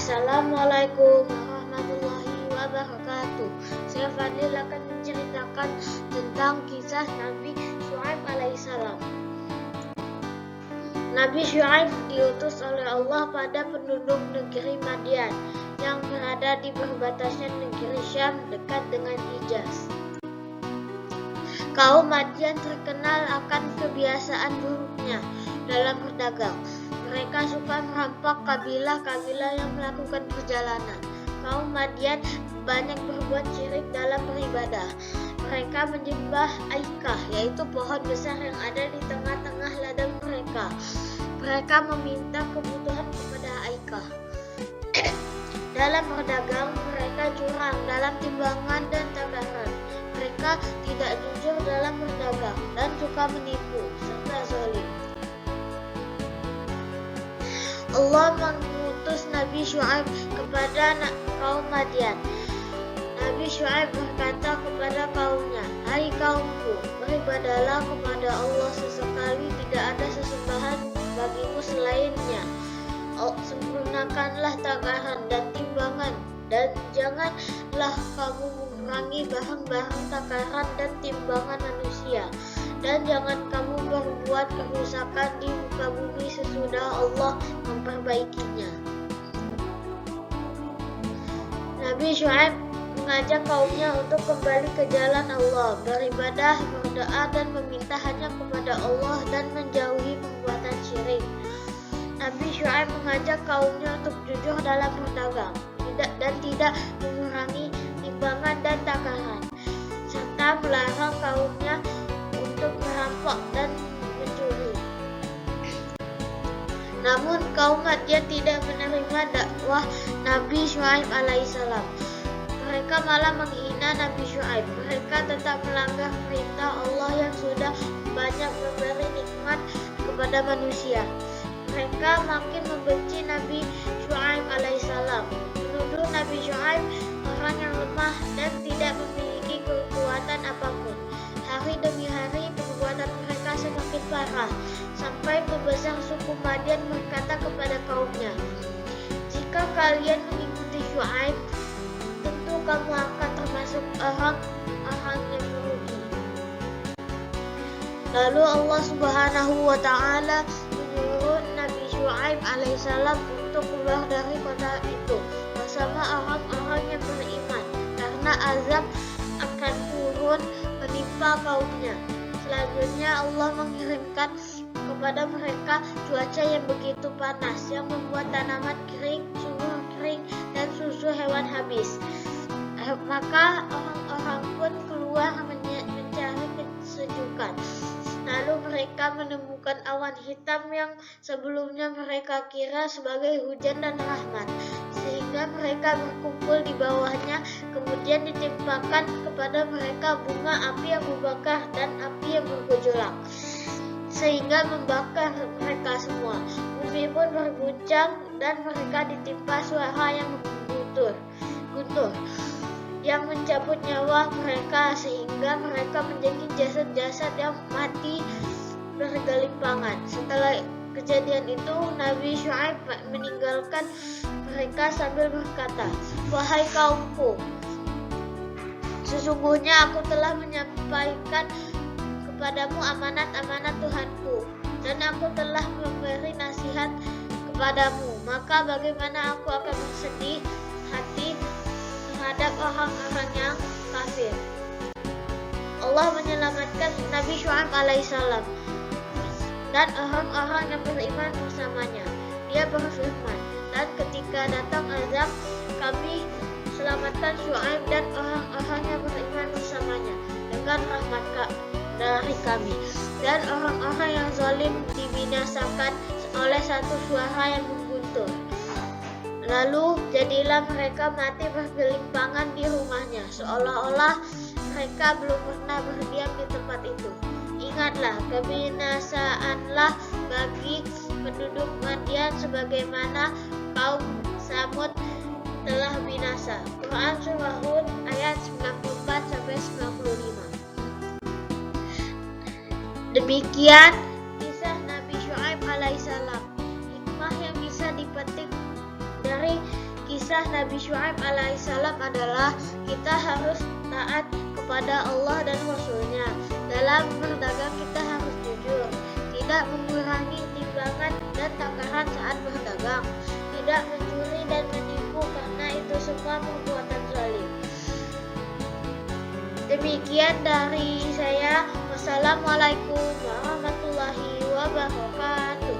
Assalamualaikum warahmatullahi wabarakatuh. Saya Fadil akan menceritakan tentang kisah Nabi Syuaib alaihissalam. Nabi Syuaib diutus oleh Allah pada penduduk negeri Madian yang berada di perbatasan negeri Syam dekat dengan Hijaz. Kaum Madian terkenal akan kebiasaan buruknya dalam berdagang. Mereka suka merampok kabilah-kabilah yang melakukan perjalanan. Kaum Madian banyak berbuat syirik dalam beribadah. Mereka menyembah Aikah, yaitu pohon besar yang ada di tengah-tengah ladang mereka. Mereka meminta kebutuhan kepada Aikah. Dalam berdagang, mereka curang dalam timbangan dan takaran. Mereka tidak jujur dalam berdagang dan suka menipu serta zalim. Allah mengutus Nabi Syuaib kepada kaum Madian. Nabi Syuaib berkata kepada kaumnya, "Hai kaumku, beribadahlah kepada Allah, sesekali tidak ada sesembahan bagimu selainnya. Sempurnakanlah takaran dan timbangan, dan janganlah kamu mengurangi barang-barang takaran dan timbangan manusia. Dan jangan kamu berbuat kerusakan di muka bumi sesudah Allah memperbaikinya." Nabi Syuaib mengajak kaumnya untuk kembali ke jalan Allah, beribadah, berdoa, dan meminta hanya kepada Allah dan menjauhi perbuatan syirik. Nabi Syuaib mengajak kaumnya untuk jujur dalam berdagang, dan tidak mengurangi timbangan dan takaran, serta melarang kaumnya untuk merampok dan mencuri. Namun kaum Madian tidak menerima dakwah Nabi Syuaib alaihissalam. Mereka malah menghina Nabi Syuaib. Mereka tetap melanggar perintah Allah yang sudah banyak memberi nikmat kepada manusia. Mereka makin membenci Nabi Syuaib alaihissalam, menuduh Nabi Syuaib orang yang lemah dan tidak memiliki kekuatan apapun. Hari demi hari perbuatan mereka semakin parah, sampai pembesar suku Madian berkata kepada kaumnya, "Jika kalian mengikuti Syuaib, tentu kamu akan termasuk orang yang merugi." Lalu Allah Subhanahu wa Ta'ala menyuruh Nabi Syuaib alaihissalam untuk keluar dari kota itu bersama orang-orang yang beriman, karena azab akan turun menimpa kaumnya. Selanjutnya Allah mengirimkan kepada mereka cuaca yang begitu panas yang membuat tanaman kering, sumur kering, dan susu hewan habis. Maka orang-orang pun keluar mencari kesejukan. Lalu mereka menemukan awan hitam yang sebelumnya mereka kira sebagai hujan dan rahmat, sehingga mereka berkumpul di bawahnya. Kemudian ditimpakan kepada mereka bunga api yang membakar dan api yang bergejolak, sehingga membakar mereka semua. Bumi pun berguncang dan mereka ditimpa suara yang guntur yang mencabut nyawa mereka, sehingga mereka menjadi jasad-jasad yang mati bergelimpangan. Setelah kejadian itu, Nabi Syuaib meninggalkan mereka sambil berkata, "Wahai kaumku, sesungguhnya aku telah menyampaikan kepadamu amanat-amanat Tuhanku, dan aku telah memberi nasihat kepadamu. Maka bagaimana aku akan bersedih hati terhadap orang-orang yang kafir?" Allah menyelamatkan Nabi Syuaib alaihissalam dan orang-orang yang beriman bersamanya. Dia berfirman, "Dan ketika datang azab, kami selamatkan Syuaib dan orang-orang yang beriman bersamanya dengan rahmat dari kami, dan orang-orang yang zalim dibinasakan oleh satu suara yang mengguntur. Lalu jadilah mereka mati bergelimpangan di rumahnya, seolah-olah mereka belum pernah berdiam di tempat itu. Ingatlah, kebinasaanlah bagi penduduk Madian sebagaimana kaum Samud telah binasa." Quran Surah Hud ayat 94-95. Demikian kisah Nabi Syuaib alaihissalam. Hikmah yang bisa dipetik dari kisah Nabi Syuaib alaihissalam adalah kita harus taat kepada Allah dan Rasulnya. Dalam berdagang kita harus jujur, tidak mengurangi timbangan dan takaran saat berdagang, tidak mencuri dan menipu karena itu semua perbuatan zalim. Demikian dari saya. Wassalamualaikum warahmatullahi wabarakatuh.